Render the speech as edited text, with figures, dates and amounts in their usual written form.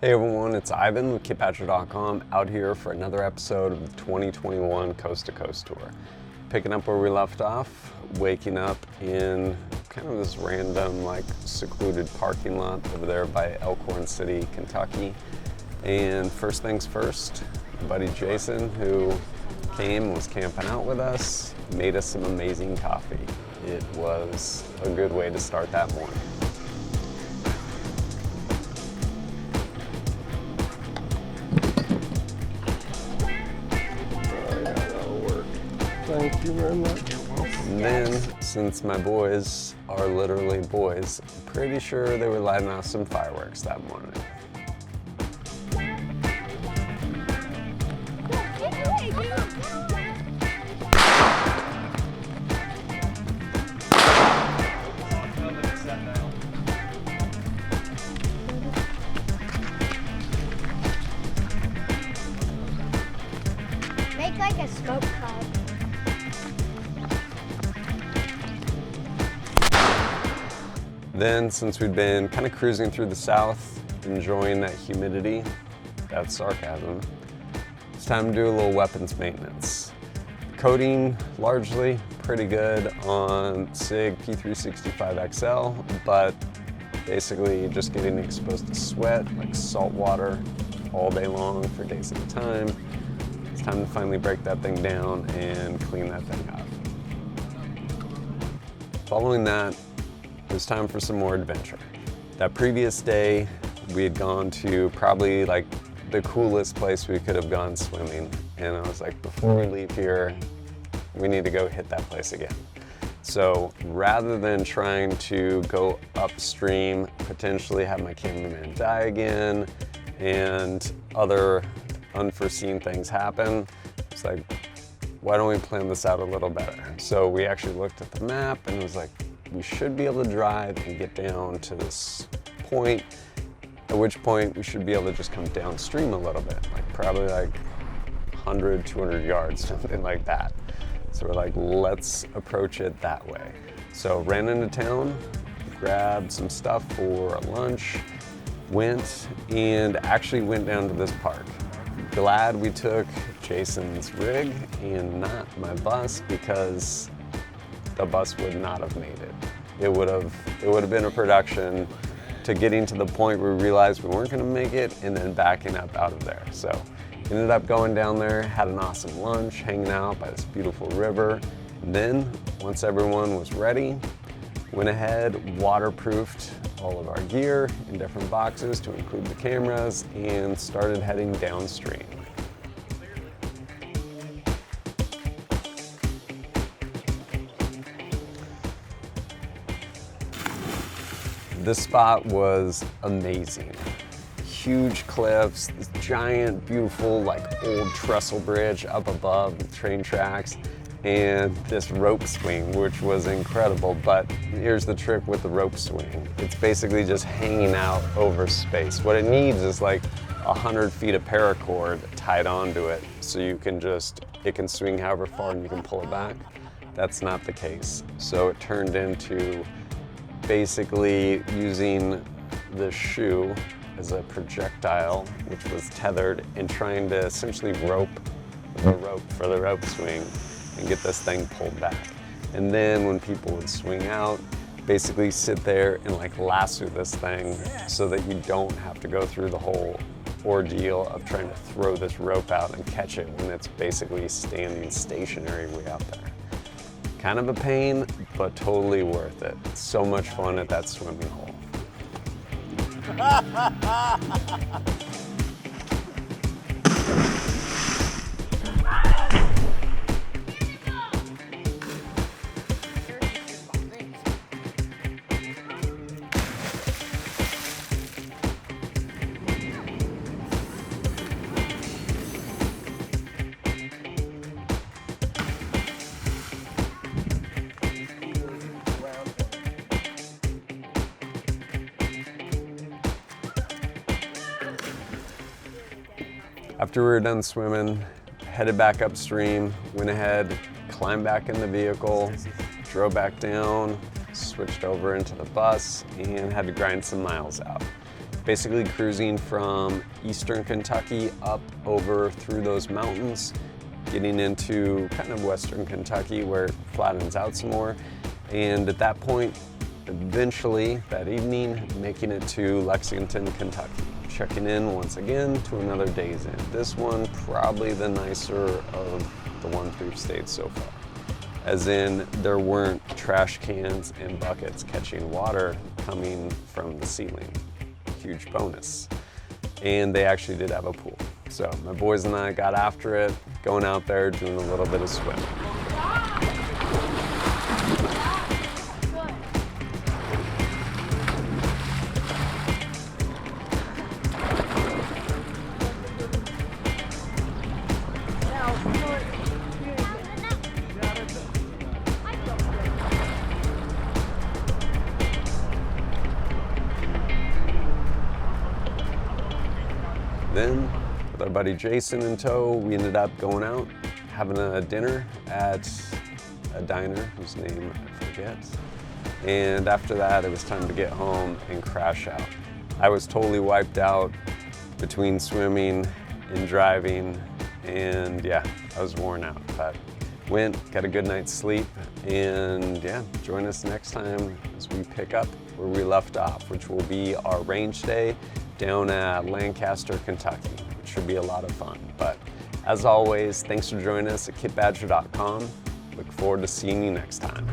Hey everyone, it's Ivan with KidPatcher.com out here for another episode of the 2021 Coast to Coast Tour. Picking up where we left off, waking up in kind of this random secluded parking lot over there by Elkhorn City, Kentucky. And first things first, my buddy Jason, who came and was camping out with us, made us some amazing coffee. It was a good way to start that morning. Thank you very much. And then, since my boys are literally boys, I'm pretty sure they were lighting off some fireworks that morning. Make like a smoke cloud. Then, since we'd been kind of cruising through the south, enjoying that humidity, that's sarcasm, it's time to do a little weapons maintenance. Coating, largely pretty good on SIG P365XL, but basically just getting exposed to sweat, like salt water, all day long for days at a time. It's time to finally break that thing down and clean that thing up. Following that, it was time for some more adventure. That previous day, we had gone to probably the coolest place we could have gone swimming. And I was like, before we leave here, we need to go hit that place again. So rather than trying to go upstream, potentially have my cameraman die again, and other unforeseen things happen, it's like, why don't we plan this out a little better? So we actually looked at the map and it was like, we should be able to drive and get down to this point, at which point we should be able to just come downstream a little bit, probably 100, 200 yards, something like that. So we're like, let's approach it that way. So ran into town, grabbed some stuff for lunch, went down to this park. Glad we took Jason's rig and not my bus, because the bus would not have made it. It would have been a production to getting to the point where we realized we weren't going to make it and then backing up out of there. So ended up going down there, had an awesome lunch, hanging out by this beautiful river. And then once everyone was ready, went ahead, waterproofed all of our gear in different boxes to include the cameras, and started heading downstream. This spot was amazing. Huge cliffs, this giant, beautiful, old trestle bridge up above the train tracks, and this rope swing, which was incredible. But here's the trick with the rope swing. It's basically just hanging out over space. What it needs is 100 feet of paracord tied onto it, so it can swing however far and you can pull it back. That's not the case. So it turned into basically using the shoe as a projectile, which was tethered, and trying to essentially rope the rope for the rope swing and get this thing pulled back. And then when people would swing out, basically sit there and lasso this thing so that you don't have to go through the whole ordeal of trying to throw this rope out and catch it when it's basically standing stationary way out there. Kind of a pain, but totally worth it. So much fun at that swimming hole. After we were done swimming, headed back upstream, went ahead, climbed back in the vehicle, drove back down, switched over into the bus, and had to grind some miles out. basically cruising from eastern Kentucky up over through those mountains, getting into kind of western Kentucky where it flattens out some more. And at that point, eventually that evening, making it to Lexington, Kentucky. Checking in once again to another day's in. This one probably the nicer of the ones we've stayed so far. As in, there weren't trash cans and buckets catching water coming from the ceiling. Huge bonus. And they actually did have a pool. So my boys and I got after it, going out there, doing a little bit of swimming. Then, with our buddy Jason in tow, we ended up going out, having a dinner at a diner whose name I forget. And after that, it was time to get home and crash out. I was totally wiped out between swimming and driving, and yeah, I was worn out. But went, got a good night's sleep, and yeah, join us next time as we pick up where we left off, which will be our range day down at Lancaster, Kentucky, which should be a lot of fun. But as always, thanks for joining us at kitbadger.com. Look forward to seeing you next time.